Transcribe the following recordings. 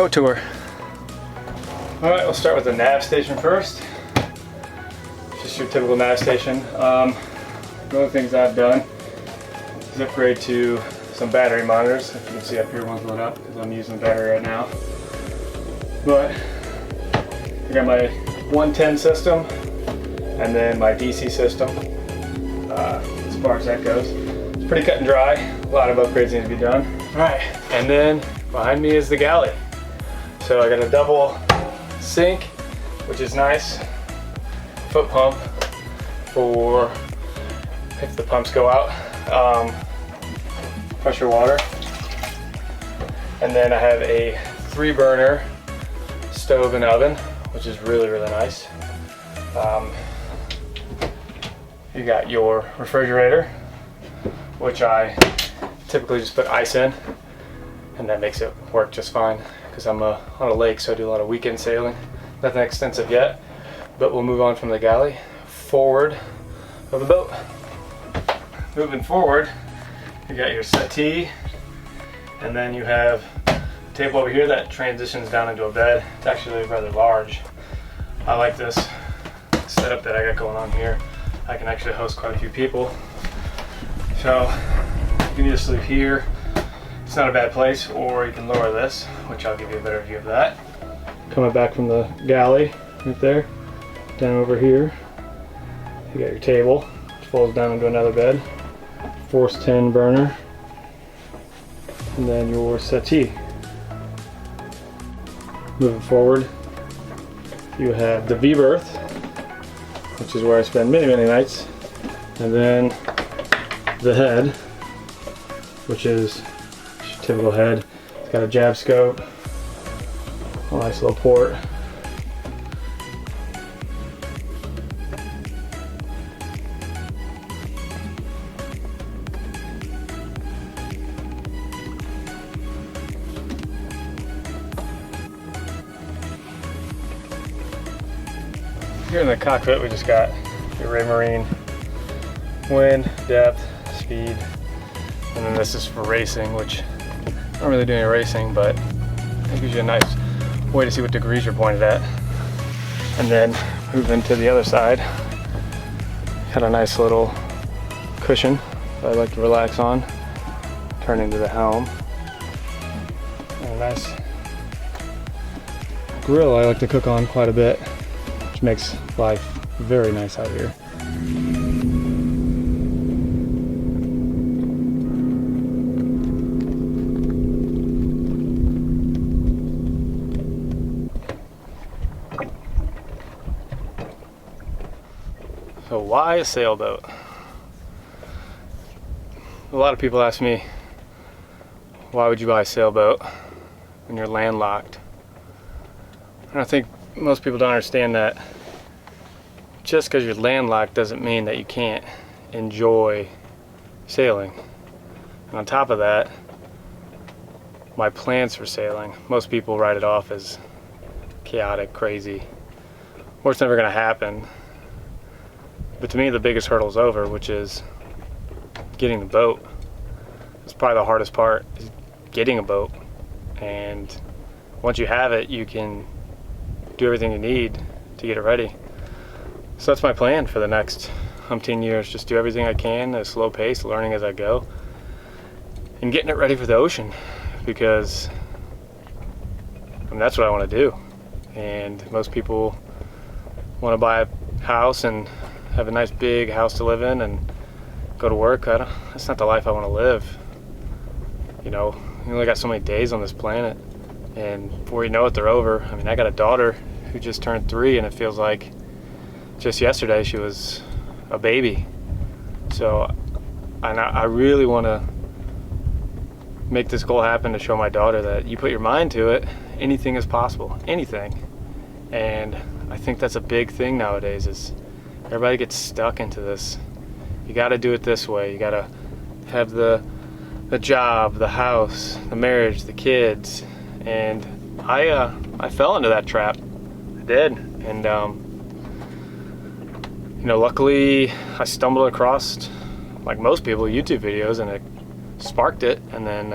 boat tour. Alright, we'll start with the nav station first. Just your typical nav station. The other things I've done is upgrade to some battery monitors. If you can see up here, one's lit up because I'm using the battery right now. But I got my 110 system and then my DC system. As far as that goes, it's pretty cut and dry. A lot of upgrades need to be done. Alright, and then behind me is the galley. So I got a double sink, which is nice. Foot pump for if the pumps go out. Pressure water. And then I have a 3-burner stove and oven, which is really, really nice. You got your refrigerator, which I typically just put ice in, and that makes it work just fine because I'm on a lake, so I do a lot of weekend sailing. Nothing extensive yet, but we'll move on from the galley forward of the boat. Moving forward, you got your settee, and then you have a table over here that transitions down into a bed. It's actually rather large. I like this setup that I got going on here. I can actually host quite a few people. So you can either sleep here, it's not a bad place, or you can lower this, which I'll give you a better view of that. Coming back from the galley, right there, down over here, you got your table, which folds down into another bed, force 10 burner, and then your settee. Moving forward, you have the V-berth, which is where I spend many, many nights, and then the head, which is typical head. It's got a jab scope, a nice little port. Here in the cockpit, we just got your Raymarine wind, depth, speed, and then this is for racing, which I don't really do any racing, but it gives you a nice way to see what degrees you're pointed at. And then moving to the other side, got a nice little cushion that I like to relax on, turn into the helm, and a nice grill I like to cook on quite a bit, which makes life very nice out here. So why a sailboat? A lot of people ask me, why would you buy a sailboat when you're landlocked? And I think most people don't understand that just because you're landlocked doesn't mean that you can't enjoy sailing. And on top of that, my plans for sailing, most people write it off as chaotic, crazy, or it's never going to happen. But to me, the biggest hurdle is over, which is getting the boat. It's probably the hardest part, is getting a boat. And once you have it, you can do everything you need to get it ready. So that's my plan for the next umpteen years. Just do everything I can at a slow pace, learning as I go, and getting it ready for the ocean, because that's what I want to do. And most people want to buy a house and have a nice big house to live in and go to work. That's not the life I want to live. You know, you only got so many days on this planet, and before you know it, they're over. I mean, I got a daughter who just turned 3, and it feels like just yesterday she was a baby. So I really want to make this goal happen, to show my daughter that you put your mind to it, anything is possible, anything. And I think that's a big thing nowadays, is everybody gets stuck into this. You got to do it this way. You got to have the job, the house, the marriage, the kids. And I fell into that trap. I did. And you know, luckily I stumbled across, like most people, YouTube videos, and it sparked it. And then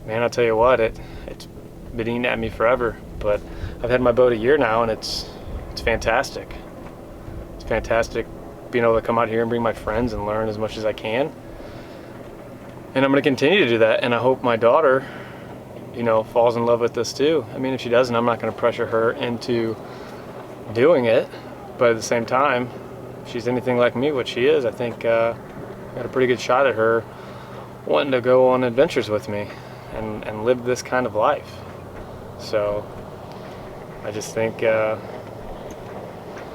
man, I'll tell you what, it's been eating at me forever. But I've had my boat a year now, and it's fantastic. It's fantastic being able to come out here and bring my friends and learn as much as I can. And I'm going to continue to do that, and I hope my daughter, you know, falls in love with this too. I mean, if she doesn't, I'm not going to pressure her into doing it, but at the same time, if she's anything like me, what she is, I think I got a pretty good shot at her wanting to go on adventures with me and live this kind of life. So I just think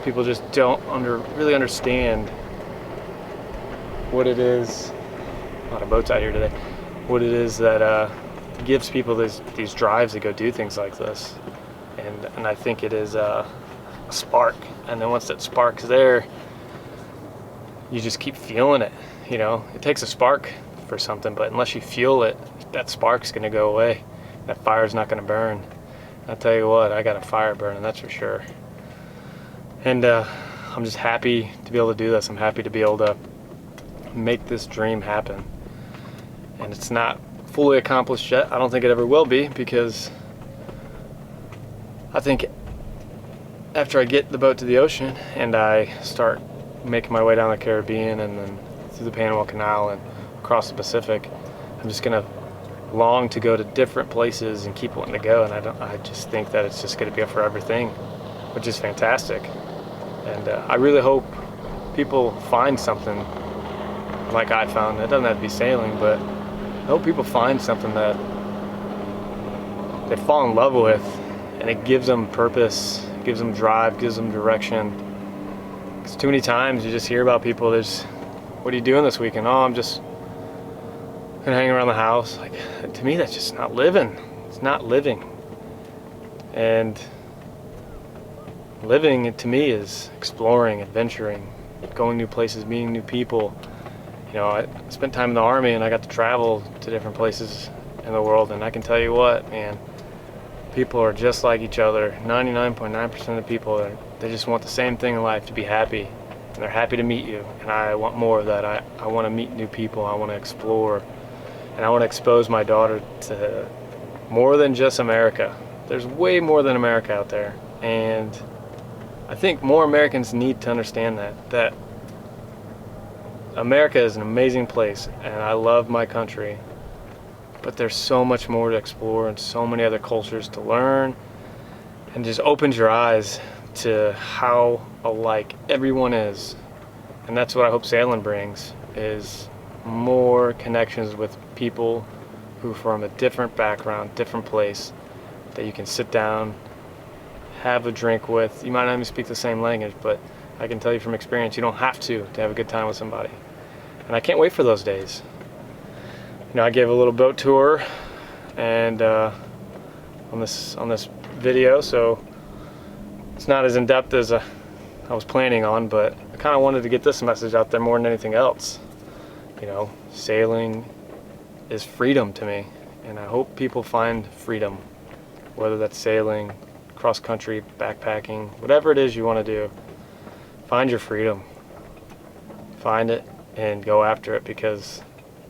people just don't really understand what it is. A lot of boats out here today. What it is that gives people these drives to go do things like this, and I think it is a spark. And then once that spark's there, you just keep feeling it. You know, it takes a spark for something, but unless you feel it, that spark's going to go away. That fire's not going to burn. I'll tell you what, I got a fire burning, that's for sure. And I'm just happy to be able to do this. I'm happy to be able to make this dream happen. And it's not fully accomplished yet. I don't think it ever will be, because I think after I get the boat to the ocean and I start making my way down the Caribbean and then through the Panama Canal and across the Pacific, I'm just gonna long to go to different places and keep wanting to go. And I just think that it's just gonna be a forever thing, which is fantastic. And I really hope people find something like I found. It doesn't have to be sailing, but I hope people find something that they fall in love with, and it gives them purpose, gives them drive, gives them direction. Because too many times you just hear about people, what are you doing this weekend? Oh, I'm just gonna hang around the house. Like, to me, that's just not living. It's not living. And living, to me, is exploring, adventuring, going new places, meeting new people. You know, I spent time in the Army, and I got to travel to different places in the world, and I can tell you what, man, people are just like each other. 99.9% of people, they just want the same thing in life, to be happy, and they're happy to meet you, and I want more of that. I want to meet new people, I want to explore, and I want to expose my daughter to more than just America. There's way more than America out there, and I think more Americans need to understand that America is an amazing place, and I love my country, but there's so much more to explore and so many other cultures to learn, and just opens your eyes to how alike everyone is. And that's what I hope sailing brings, is more connections with people who are from a different background, different place, that you can sit down, have a drink with. You might not even speak the same language, but I can tell you from experience, you don't have to have a good time with somebody. And I can't wait for those days. You know, I gave a little boat tour and on this video, so it's not as in depth as I was planning on, but I kind of wanted to get this message out there more than anything else. You know, sailing is freedom to me, and I hope people find freedom, whether that's sailing, cross country, backpacking, whatever it is you want to do. Find your freedom, find it, and go after it, because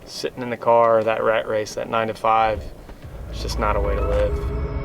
sitting in the car, that rat race, that 9 to 5, it's just not a way to live.